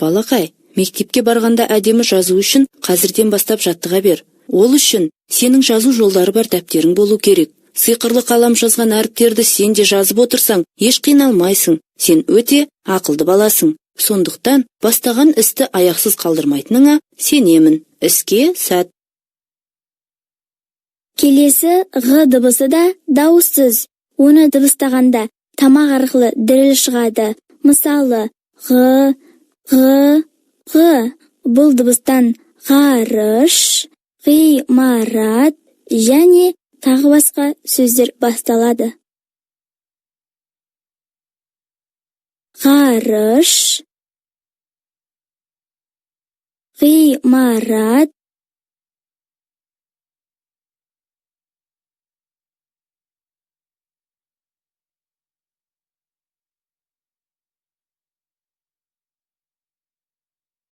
Балақай, мектепке барғанда әдемі жазу үшін қазірден бастап жаттыға бер. Ол үшін сенің жазу жолдары бар дәптерің болу керек. Сиқырлы қалам жазған әріптерді сен де жазып отырсаң, еш қиналмайсың. Сен өте ақылды баласың. Сондықтан бастаған істі аяқсыз қалдырмайтыныңа сенемін. Іске сәт. Келесі ғ дыбысы да дауыссыз. Оны дыбыстағанда тамақ арқылы діріл шығады. Мысалы, ғ. Бұл дыбыстан ғарыш, ғимарат және тағы басқа сөздер басталады. Ғарыш, ғимарат,